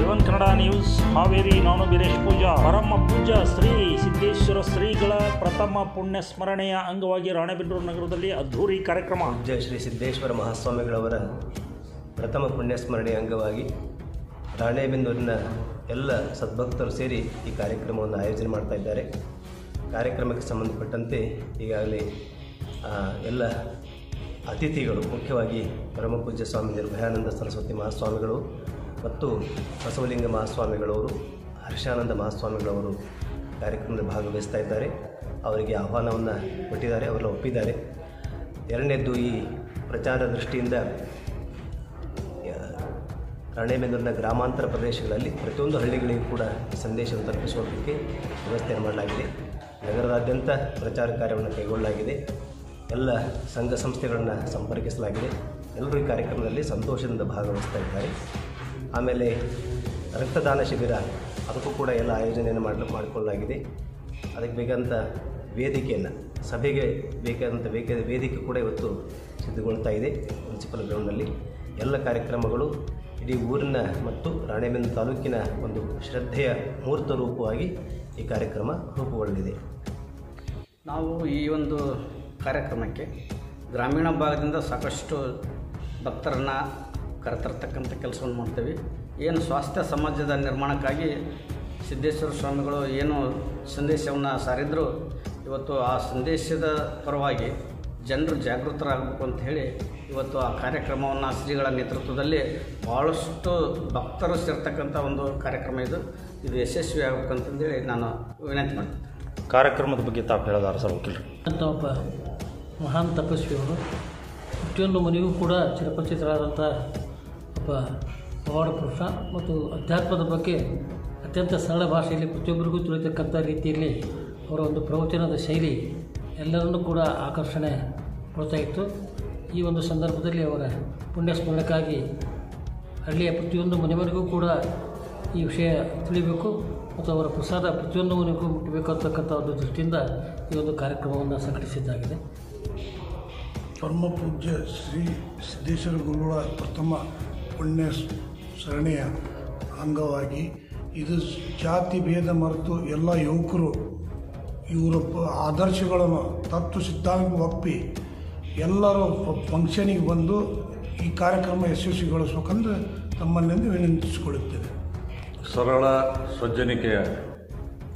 Jeevan Kannada news Haveri. ನಾನು ವೀರೇಶ್ ಪೂಜಾ. ಪರಮ ಪೂಜ್ಯ ಶ್ರೀ ಸಿದ್ದೇಶ್ವರ ಶ್ರೀಗಳ ಪ್ರಥಮ ಪುಣ್ಯ ಸ್ಮರಣೆಯ ಅಂಗವಾಗಿ ರಾಣೆಬೆನ್ನೂರು ನಗರದಲ್ಲಿ ಅದ್ಧೂರಿ ಕಾರ್ಯಕ್ರಮ. ಪೂಜ್ಯ ಶ್ರೀ ಸಿದ್ದೇಶ್ವರ ಮಹಾಸ್ವಾಮಿಗಳವರ ಪ್ರಥಮ ಪುಣ್ಯ ಸ್ಮರಣೆಯ ಅಂಗವಾಗಿ ರಾಣೆಬೆನ್ನೂರಿನ ಎಲ್ಲ ಸದ್ಭಕ್ತರು ಸೇರಿ ಈ ಕಾರ್ಯಕ್ರಮವನ್ನು ಆಯೋಜನೆ ಮಾಡ್ತಾ ಇದ್ದಾರೆ. ಕಾರ್ಯಕ್ರಮಕ್ಕೆ ಸಂಬಂಧಪಟ್ಟಂತೆ ಈಗಾಗಲೇ ಎಲ್ಲ ಅತಿಥಿಗಳು, ಮುಖ್ಯವಾಗಿ ಪರಮ ಪೂಜ್ಯ ಸ್ವಾಮಿ ನಿರ್ಭಯಾನಂದ ಸರಸ್ವತಿ ಮಹಾಸ್ವಾಮಿಗಳು ಮತ್ತು ಬಸವಲಿಂಗ ಮಹಾಸ್ವಾಮಿಗಳವರು, ಹರ್ಷಾನಂದ ಮಹಾಸ್ವಾಮಿಗಳವರು ಕಾರ್ಯಕ್ರಮದಲ್ಲಿ ಭಾಗವಹಿಸ್ತಾ ಇದ್ದಾರೆ. ಅವರಿಗೆ ಆಹ್ವಾನವನ್ನು ಕೊಟ್ಟಿದ್ದಾರೆ, ಅವರೆಲ್ಲ ಒಪ್ಪಿದ್ದಾರೆ. ಎರಡನೇದ್ದು, ಈ ಪ್ರಚಾರ ದೃಷ್ಟಿಯಿಂದ ರಾಣೆಬೆನ್ನೂರಿನ ಗ್ರಾಮಾಂತರ ಪ್ರದೇಶಗಳಲ್ಲಿ ಪ್ರತಿಯೊಂದು ಹಳ್ಳಿಗಳಿಗೂ ಕೂಡ ಈ ಸಂದೇಶವನ್ನು ತಲುಪಿಸುವುದಕ್ಕೆ ವ್ಯವಸ್ಥೆಯನ್ನು ಮಾಡಲಾಗಿದೆ. ನಗರದಾದ್ಯಂತ ಪ್ರಚಾರ ಕಾರ್ಯವನ್ನು ಕೈಗೊಳ್ಳಲಾಗಿದೆ. ಎಲ್ಲ ಸಂಘ ಸಂಸ್ಥೆಗಳನ್ನು ಸಂಪರ್ಕಿಸಲಾಗಿದೆ. ಎಲ್ಲರೂ ಈ ಕಾರ್ಯಕ್ರಮದಲ್ಲಿ ಸಂತೋಷದಿಂದ ಭಾಗವಹಿಸ್ತಾ ಇದ್ದಾರೆ. ಆಮೇಲೆ ರಕ್ತದಾನ ಶಿಬಿರ, ಅದಕ್ಕೂ ಕೂಡ ಎಲ್ಲ ಆಯೋಜನೆಯನ್ನು ಮಾಡಿಕೊಳ್ಳಲಾಗಿದೆ. ಅದಕ್ಕೆ ಬೇಕಾದಂಥ ವೇದಿಕೆಯನ್ನು, ಸಭೆಗೆ ಬೇಕಾದಂಥ ವೇದಿಕೆ ಕೂಡ ಇವತ್ತು ಸಿದ್ಧಗೊಳ್ತಾ ಇದೆ ಮುನ್ಸಿಪಲ್ ಗ್ರೌಂಡ್ನಲ್ಲಿ. ಎಲ್ಲ ಕಾರ್ಯಕ್ರಮಗಳು ಇಡೀ ಊರಿನ ಮತ್ತು ರಾಣೆಬೆನ್ನೂರು ತಾಲೂಕಿನ ಒಂದು ಶ್ರದ್ಧೆಯ ಮೂರ್ತ ರೂಪವಾಗಿ ಈ ಕಾರ್ಯಕ್ರಮ ರೂಪುಗೊಳ್ಳಲಿದೆ. ನಾವು ಈ ಒಂದು ಕಾರ್ಯಕ್ರಮಕ್ಕೆ ಗ್ರಾಮೀಣ ಭಾಗದಿಂದ ಸಾಕಷ್ಟು ಭಕ್ತರನ್ನು ಕರೆತರ್ತಕ್ಕಂಥ ಕೆಲಸವನ್ನು ಮಾಡ್ತೇವೆ. ಏನು ಸ್ವಾಸ್ಥ್ಯ ಸಮಾಜದ ನಿರ್ಮಾಣಕ್ಕಾಗಿ ಸಿದ್ದೇಶ್ವರ ಸ್ವಾಮಿಗಳು ಏನು ಸಂದೇಶವನ್ನು ಸಾರಿದ್ರು, ಇವತ್ತು ಆ ಸಂದೇಶದ ಪರವಾಗಿ ಜನರು ಜಾಗೃತರಾಗಬೇಕು ಅಂತ ಹೇಳಿ ಇವತ್ತು ಆ ಕಾರ್ಯಕ್ರಮವನ್ನು ಶ್ರೀಗಳ ನೇತೃತ್ವದಲ್ಲಿ ಭಾಳಷ್ಟು ಭಕ್ತರು ಸೇರ್ತಕ್ಕಂಥ ಒಂದು ಕಾರ್ಯಕ್ರಮ ಇದು ಯಶಸ್ವಿ ಆಗಬೇಕಂತಂದೇಳಿ ನಾನು ವಿನಂತಿ ಮಾಡ್ತೀನಿ. ಕಾರ್ಯಕ್ರಮದ ಬಗ್ಗೆ ತಾವು ಹೇಳೋದಾರ ಸರ್ ವಕೀಲರು? ಅಂತ ಒಬ್ಬ ಮಹಾನ್ ತಪಸ್ವಿಯವರು ಪ್ರತಿಯೊಂದು ಮನೆಗೂ ಕೂಡ ಚಿರಪರಿಚಿತರಾದಂಥ ಒಬ್ಬ ಪವಾಡ ಪುರುಷ ಮತ್ತು ಅಧ್ಯಾತ್ಮದ ಬಗ್ಗೆ ಅತ್ಯಂತ ಸರಳ ಭಾಷೆಯಲ್ಲಿ ಪ್ರತಿಯೊಬ್ಬರಿಗೂ ತಿಳಿತಕ್ಕಂಥ ರೀತಿಯಲ್ಲಿ ಅವರ ಒಂದು ಪ್ರವಚನದ ಶೈಲಿ ಎಲ್ಲರನ್ನೂ ಕೂಡ ಆಕರ್ಷಣೆ ಕೊಡ್ತಾ ಇತ್ತು. ಈ ಒಂದು ಸಂದರ್ಭದಲ್ಲಿ ಅವರ ಪುಣ್ಯ ಸ್ಮರಣಕ್ಕಾಗಿ ಹಳ್ಳಿಯ ಪ್ರತಿಯೊಂದು ಮನೆಯವರಿಗೂ ಕೂಡ ಈ ವಿಷಯ ತಿಳಿಬೇಕು ಮತ್ತು ಅವರ ಪ್ರಸಾದ ಪ್ರತಿಯೊಂದು ಮನೆಗೂ ಮುಟ್ಟಬೇಕು ಅಂತಕ್ಕಂಥ ಒಂದು ದೃಷ್ಟಿಯಿಂದ ಈ ಒಂದು ಕಾರ್ಯಕ್ರಮವನ್ನು ಸಂಘಟಿಸಿದ್ದಾಗಿದೆ. ಪರಮ ಪೂಜ್ಯ ಶ್ರೀ ಸಿದ್ದೇಶ್ವರ ಗುರುಗಳ ಪ್ರಥಮ ಪುಣ್ಯ ಸ್ಮರಣೆಯ ಅಂಗವಾಗಿ ಇದು ಜಾತಿ ಭೇದ ಮರೆತು ಎಲ್ಲ ಯುವಕರು ಇವರ ಆದರ್ಶಗಳನ್ನು ತತ್ವ ಸಿದ್ಧಾಂತ ಒಪ್ಪಿ ಎಲ್ಲರೂ ಫಂಕ್ಷನಿಗೆ ಬಂದು ಈ ಕಾರ್ಯಕ್ರಮ ಯಶಸ್ವಿಗೊಳಿಸ್ಬೇಕಂದ್ರೆ ತಮ್ಮನ್ನೆಂದು ವಿನಂತಿಸಿಕೊಳ್ಳುತ್ತೇನೆ. ಸರಳ ಸಜ್ಜನಿಕೆಯ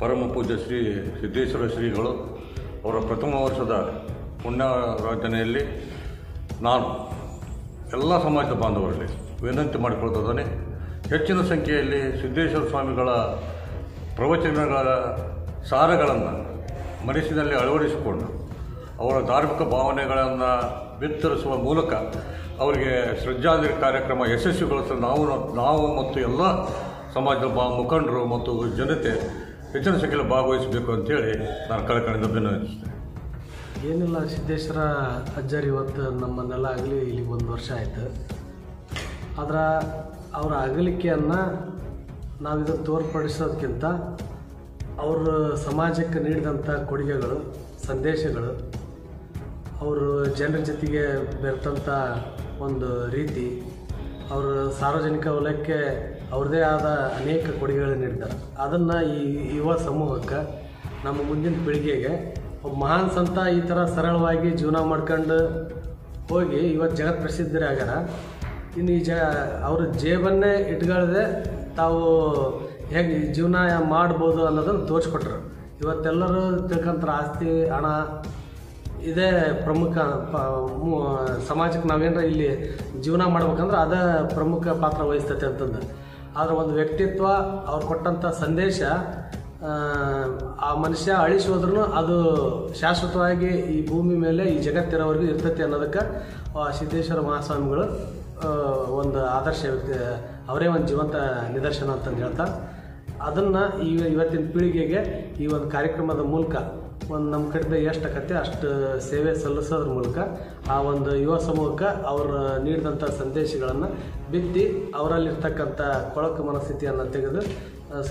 ಪರಮ ಪೂಜ್ಯ ಶ್ರೀ ಸಿದ್ದೇಶ್ವರ ಶ್ರೀಗಳು ಅವರ ಪ್ರಥಮ ವರ್ಷದ ಪುಣ್ಯಾರಾಧನೆಯಲ್ಲಿ ನಾನು ಎಲ್ಲ ಸಮಾಜದ ಬಾಂಧವರಲ್ಲಿ ವಿನಂತಿ ಮಾಡಿಕೊಳ್ತಿದ್ದಾನೆ. ಹೆಚ್ಚಿನ ಸಂಖ್ಯೆಯಲ್ಲಿ ಸಿದ್ದೇಶ್ವರ ಸ್ವಾಮಿಗಳ ಪ್ರವಚನಗಳ ಸಾರಗಳನ್ನು ಮನಸ್ಸಿನಲ್ಲಿ ಅಳವಡಿಸಿಕೊಂಡು ಅವರ ಧಾರ್ಮಿಕ ಭಾವನೆಗಳನ್ನು ಬಿತ್ತರಿಸುವ ಮೂಲಕ ಅವರಿಗೆ ಶ್ರದ್ಧಾಂಜಲಿ ಕಾರ್ಯಕ್ರಮ ಯಶಸ್ವಿಗೊಳಿಸಲು ನಾವು ಮತ್ತು ಎಲ್ಲ ಸಮಾಜದ ಮುಖಂಡರು ಮತ್ತು ಜನತೆ ಹೆಚ್ಚಿನ ಸಂಖ್ಯೆಯಲ್ಲಿ ಭಾಗವಹಿಸಬೇಕು ಅಂತೇಳಿ ನಾನು ಕಳಕಳಿಯಿಂದ ವಿನಂತಿಸ್ತೇನೆ. ಏನಿಲ್ಲ, ಸಿದ್ದೇಶ್ವರ ಅಜ್ಜಾರು ಇವತ್ತು ನಮ್ಮನ್ನೆಲ್ಲ ಆಗಲಿ ಇಲ್ಲಿ 1 ವರ್ಷ ಆಯಿತು. ಆದ್ರೆ ಅವರ ಅಗಲಿಕೆಯನ್ನು ನಾವಿದು ತೋರ್ಪಡಿಸೋದಕ್ಕಿಂತ ಅವರು ಸಮಾಜಕ್ಕೆ ನೀಡಿದಂಥ ಕೊಡುಗೆಗಳು, ಸಂದೇಶಗಳು, ಅವರು ಜನರ ಜೊತೆಗೆ ಬೆರೆತಂಥ ಒಂದು ರೀತಿ, ಅವರು ಸಾರ್ವಜನಿಕ ವಲಯಕ್ಕೆ ಅವ್ರದ್ದೇ ಆದ ಅನೇಕ ಕೊಡುಗೆಗಳನ್ನು ನೀಡಿದ್ದಾರೆ. ಅದನ್ನು ಈ ಯುವ ಸಮೂಹಕ್ಕೆ, ನಮ್ಮ ಮುಂದಿನ ಪೀಳಿಗೆಗೆ ಒಬ್ಬ ಮಹಾನ್ ಸಂತ ಈ ಥರ ಸರಳವಾಗಿ ಜೀವನ ಮಾಡ್ಕೊಂಡು ಹೋಗಿ ಇವತ್ತು ಜಗತ್ ಪ್ರಸಿದ್ಧರೇ ಆಗ್ಯಾರ. ಇನ್ನು ಅವ್ರ ಜೇಬನ್ನೇ ಇಟ್ಕೊಳ್ಳದೆ ತಾವು ಹೇಗೆ ಜೀವನ ಮಾಡ್ಬೋದು ಅನ್ನೋದನ್ನು ತೋರಿಸ್ಕೊಟ್ರು. ಇವತ್ತೆಲ್ಲರೂ ತಿಳ್ಕೊಂತಾರೆ ಆಸ್ತಿ, ಹಣ ಇದೇ ಪ್ರಮುಖ ಸಮಾಜಕ್ಕೆ ನಾವೇನಾರ ಇಲ್ಲಿ ಜೀವನ ಮಾಡ್ಬೇಕಂದ್ರೆ ಅದೇ ಪ್ರಮುಖ ಪಾತ್ರ ವಹಿಸ್ತೈತೆ ಅಂತಂದು. ಆದರೆ ಒಂದು ವ್ಯಕ್ತಿತ್ವ, ಅವ್ರು ಕೊಟ್ಟಂಥ ಸಂದೇಶ ಆ ಮನುಷ್ಯ ಅಳಿಸೋದ್ರೂ ಅದು ಶಾಶ್ವತವಾಗಿ ಈ ಭೂಮಿ ಮೇಲೆ ಈ ಜಗತ್ತಿರೋವರೆಗೂ ಇರ್ತೈತಿ ಅನ್ನೋದಕ್ಕೆ ಸಿದ್ದೇಶ್ವರ ಮಹಾಸ್ವಾಮಿಗಳು ಒಂದು ಆದರ್ಶ ವ್ಯಕ್ತಿ, ಅವರೇ ಒಂದು ಜೀವಂತ ನಿದರ್ಶನ ಅಂತಂದು ಹೇಳ್ತಾ, ಅದನ್ನು ಇವತ್ತಿನ ಪೀಳಿಗೆಗೆ ಈ ಒಂದು ಕಾರ್ಯಕ್ರಮದ ಮೂಲಕ ಒಂದು ನಮ್ಮ ಕಡೆದ ಎಷ್ಟು ಆಕತ್ತೆ ಅಷ್ಟು ಸೇವೆ ಸಲ್ಲಿಸೋದ್ರ ಮೂಲಕ ಆ ಒಂದು ಯುವ ಸಮೂಹಕ್ಕೆ ಅವರು ನೀಡಿದಂಥ ಸಂದೇಶಗಳನ್ನು ಬಿತ್ತಿ ಅವರಲ್ಲಿರ್ತಕ್ಕಂಥ ಕೊಳಕು ಮನಸ್ಥಿತಿಯನ್ನು ತೆಗೆದು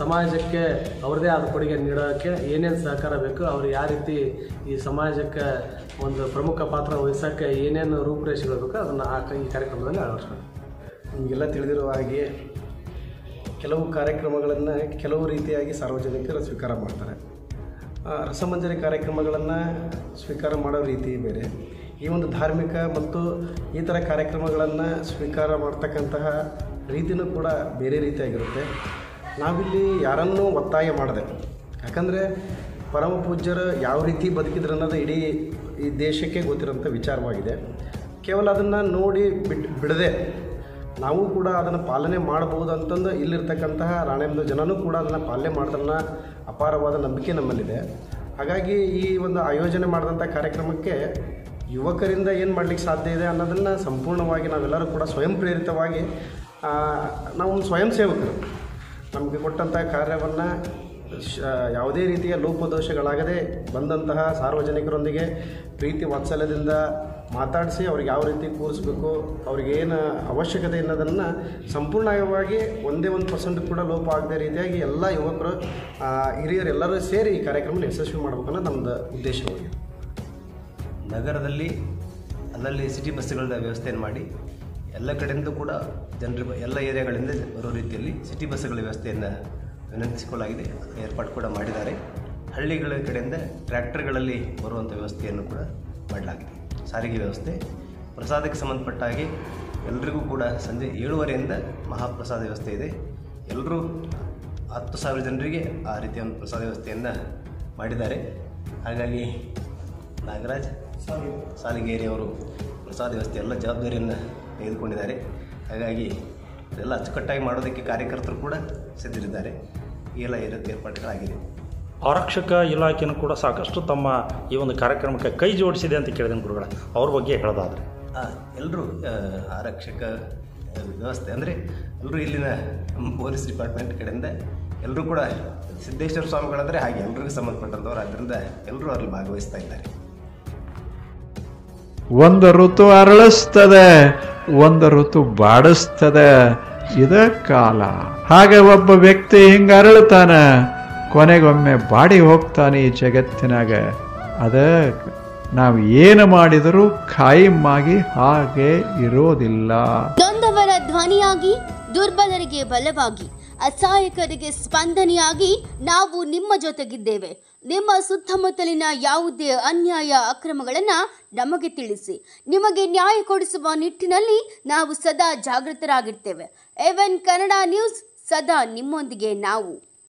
ಸಮಾಜಕ್ಕೆ ಅವ್ರದ್ದೇ ಆದ ಕೊಡುಗೆ ನೀಡೋಕ್ಕೆ ಏನೇನು ಸಹಕಾರ ಬೇಕು, ಅವರು ಯಾವ ರೀತಿ ಈ ಸಮಾಜಕ್ಕೆ ಒಂದು ಪ್ರಮುಖ ಪಾತ್ರ ವಹಿಸೋಕ್ಕೆ ಏನೇನು ರೂಪುರೇಷೆಗಳು ಬೇಕೋ ಅದನ್ನು ಈ ಕಾರ್ಯಕ್ರಮದಲ್ಲಿ ಅಳವಡಿಸ್ಕೊಂಡು. ನಿಮಗೆಲ್ಲ ತಿಳಿದಿರುವ ಹಾಗೆ ಕೆಲವು ಕಾರ್ಯಕ್ರಮಗಳನ್ನು ಕೆಲವು ರೀತಿಯಾಗಿ ಸಾರ್ವಜನಿಕರು ಸ್ವೀಕಾರ ಮಾಡ್ತಾರೆ. ರಸಮಂಜರಿ ಕಾರ್ಯಕ್ರಮಗಳನ್ನು ಸ್ವೀಕಾರ ಮಾಡೋ ರೀತಿ ಬೇರೆ. ಈ ಒಂದು ಧಾರ್ಮಿಕ ಮತ್ತು ಈ ಥರ ಕಾರ್ಯಕ್ರಮಗಳನ್ನು ಸ್ವೀಕಾರ ಮಾಡ್ತಕ್ಕಂತಹ ರೀತಿಯೂ ಕೂಡ ಬೇರೆ ರೀತಿಯಾಗಿರುತ್ತೆ. ನಾವಿಲ್ಲಿ ಯಾರನ್ನೂ ಒತ್ತಾಯ ಮಾಡಿದೆ, ಯಾಕಂದರೆ ಪರಮ ಪೂಜ್ಯರು ಯಾವ ರೀತಿ ಬದುಕಿದ್ರು ಅನ್ನೋದು ಇಡೀ ಈ ದೇಶಕ್ಕೆ ಗೊತ್ತಿರೋಂಥ ವಿಚಾರವಾಗಿದೆ. ಕೇವಲ ಅದನ್ನು ನೋಡಿ ಬಿಡದೆ ನಾವು ಕೂಡ ಅದನ್ನು ಪಾಲನೆ ಮಾಡ್ಬೋದು ಅಂತಂದು ಇಲ್ಲಿರ್ತಕ್ಕಂತಹ ರಾಣೆಬೆನ್ನೂರು ಜನನೂ ಕೂಡ ಅದನ್ನು ಪಾಲನೆ ಮಾಡೋದನ್ನ ಅಪಾರವಾದ ನಂಬಿಕೆ ನಮ್ಮಲ್ಲಿದೆ. ಹಾಗಾಗಿ ಈ ಒಂದು ಆಯೋಜನೆ ಮಾಡಿದಂಥ ಕಾರ್ಯಕ್ರಮಕ್ಕೆ ಯುವಕರಿಂದ ಏನು ಮಾಡಲಿಕ್ಕೆ ಸಾಧ್ಯ ಇದೆ ಅನ್ನೋದನ್ನು ಸಂಪೂರ್ಣವಾಗಿ ನಾವೆಲ್ಲರೂ ಕೂಡ ಸ್ವಯಂ ಪ್ರೇರಿತವಾಗಿ ನಾವು ಸ್ವಯಂ ಸೇವಕರು ನಮಗೆ ಕೊಟ್ಟಂಥ ಕಾರ್ಯವನ್ನು ಯಾವುದೇ ರೀತಿಯ ಲೋಪದೋಷಗಳಾಗದೆ ಬಂದಂತಹ ಸಾರ್ವಜನಿಕರೊಂದಿಗೆ ಪ್ರೀತಿ ವಾತ್ಸಲ್ಯದಿಂದ ಮಾತಾಡಿಸಿ ಅವ್ರಿಗೆ ಯಾವ ರೀತಿ ಕೂರಿಸ್ಬೇಕು, ಅವ್ರಿಗೇನು ಅವಶ್ಯಕತೆ ಅನ್ನೋದನ್ನು ಸಂಪೂರ್ಣವಾಗಿ ಒಂದೇ 1% ಕೂಡ ಲೋಪ ಆಗದೆ ರೀತಿಯಾಗಿ ಎಲ್ಲ ಯುವಕರು ಹಿರಿಯರು ಎಲ್ಲರೂ ಸೇರಿ ಈ ಕಾರ್ಯಕ್ರಮನ ಯಶಸ್ವಿ ಮಾಡಬೇಕು ಅನ್ನೋದು ನಮ್ಮದು ಉದ್ದೇಶವಾಗಿದೆ. ನಗರದಲ್ಲಿ ಅಲ್ಲಲ್ಲಿ ಸಿಟಿ ಬಸ್ಸುಗಳ ವ್ಯವಸ್ಥೆಯನ್ನು ಮಾಡಿ ಎಲ್ಲ ಕಡೆಯಿಂದ ಕೂಡ ಜನರು ಎಲ್ಲ ಏರಿಯಾಗಳಿಂದ ಬರೋ ರೀತಿಯಲ್ಲಿ ಸಿಟಿ ಬಸ್ಸುಗಳ ವ್ಯವಸ್ಥೆಯನ್ನು ವಿನಂತಿಸಿಕೊಳ್ಳಲಾಗಿದೆ. ಏರ್ಪಾಡು ಕೂಡ ಮಾಡಿದ್ದಾರೆ. ಹಳ್ಳಿಗಳ ಕಡೆಯಿಂದ ಟ್ರ್ಯಾಕ್ಟರ್ಗಳಲ್ಲಿ ಬರುವಂಥ ವ್ಯವಸ್ಥೆಯನ್ನು ಕೂಡ ಮಾಡಲಾಗಿದೆ. ಸಾರಿಗೆ ವ್ಯವಸ್ಥೆ, ಪ್ರಸಾದಕ್ಕೆ ಸಂಬಂಧಪಟ್ಟ ಹಾಗೆ ಎಲ್ರಿಗೂ ಕೂಡ ಸಂಜೆ 7:30ರಿಂದ ಮಹಾಪ್ರಸಾದ ವ್ಯವಸ್ಥೆ ಇದೆ. ಎಲ್ಲರೂ 10,000 ಜನರಿಗೆ ಆ ರೀತಿಯ ಒಂದು ಪ್ರಸಾದ ವ್ಯವಸ್ಥೆಯನ್ನು ಮಾಡಿದ್ದಾರೆ. ಹಾಗಾಗಿ ನಾಗರಾಜ್ ಸಾಲಿಗೇರಿಯವರು ಪ್ರಸಾದ ವ್ಯವಸ್ಥೆ ಎಲ್ಲ ಜವಾಬ್ದಾರಿಯನ್ನು ತೆಗೆದುಕೊಂಡಿದ್ದಾರೆ. ಹಾಗಾಗಿ ಅದೆಲ್ಲ ಅಚ್ಚುಕಟ್ಟಾಗಿ ಮಾಡೋದಕ್ಕೆ ಕಾರ್ಯಕರ್ತರು ಕೂಡ ಸಿದ್ಧರಿದ್ದಾರೆ. ಈ ಎಲ್ಲ ಏರ್ಪಾಡುಗಳಾಗಿದೆ. ಆರಕ್ಷಕ ಇಲಾಖೆಯೂ ಕೂಡ ಸಾಕಷ್ಟು ತಮ್ಮ ಈ ಒಂದು ಕಾರ್ಯಕ್ರಮಕ್ಕೆ ಕೈ ಜೋಡಿಸಿದೆ ಅಂತ ಕೇಳಿದ ಗುರುಗಳ ಅವ್ರ ಬಗ್ಗೆ ಹೇಳೋದಾದರೆ ಎಲ್ಲರೂ ಆರಕ್ಷಕ ವ್ಯವಸ್ಥೆ ಅಂದರೆ ಎಲ್ಲರೂ ಇಲ್ಲಿನ ಪೊಲೀಸ್ ಡಿಪಾರ್ಟ್ಮೆಂಟ್ ಕಡೆಯಿಂದ ಎಲ್ಲರೂ ಕೂಡ ಸಿದ್ದೇಶ್ವರ ಸ್ವಾಮಿಗಳಂದರೆ ಹಾಗೆ ಎಲ್ರಿಗೂ ಸಂಬಂಧಪಟ್ಟಂಥವ್ರು, ಆದ್ದರಿಂದ ಎಲ್ಲರೂ ಅಲ್ಲಿ ಭಾಗವಹಿಸ್ತಾ ಇದ್ದಾರೆ. ಒಂದು ಋತು ಅರಳಿಸ್ತದೆ, ಒಂದು ಋತು ಬಾಡಿಸ್ತದೆ, ಇದ ಕಾಲ. ಹಾಗೆ ಒಬ್ಬ ವ್ಯಕ್ತಿ ಹಿಂಗ ಅರಳುತ್ತಾನೆ, ಕೊನೆಗೊಮ್ಮೆ ಬಾಡಿ ಹೋಗ್ತಾನೆ ಈ ಜಗತ್ತಿನಾಗ. ಅದ ನಾವು ಏನು ಮಾಡಿದರೂ ಖಾಯಮ್ಮಾಗಿ ಹಾಗೆ ಇರೋದಿಲ್ಲ. ನೊಂದವರ ಧ್ವನಿಯಾಗಿ, ದುರ್ಬಲರಿಗೆ ಬಲವಾಗಿ, ಅಸಹಾಯಕರಿಗೆ ಸ್ಪಂದನೆಯಾಗಿ ನಾವು ನಿಮ್ಮ ಜೊತೆಗಿದ್ದೇವೆ. ನಿಮ್ಮ ಸುತ್ತಮುತ್ತಲಿನ ಯಾವುದೇ ಅನ್ಯಾಯ ಅಕ್ರಮಗಳನ್ನು ನಮಗೆ ತಿಳಿಸಿ. ನಿಮಗೆ ನ್ಯಾಯ ಕೊಡಿಸುವ ನಿಟ್ಟಿನಲ್ಲಿ ನಾವು ಸದಾ ಜಾಗೃತರಾಗಿರ್ತೇವೆ. AVN ಕನ್ನಡ ನ್ಯೂಸ್, ಸದಾ ನಿಮ್ಮೊಂದಿಗೆ ನಾವು.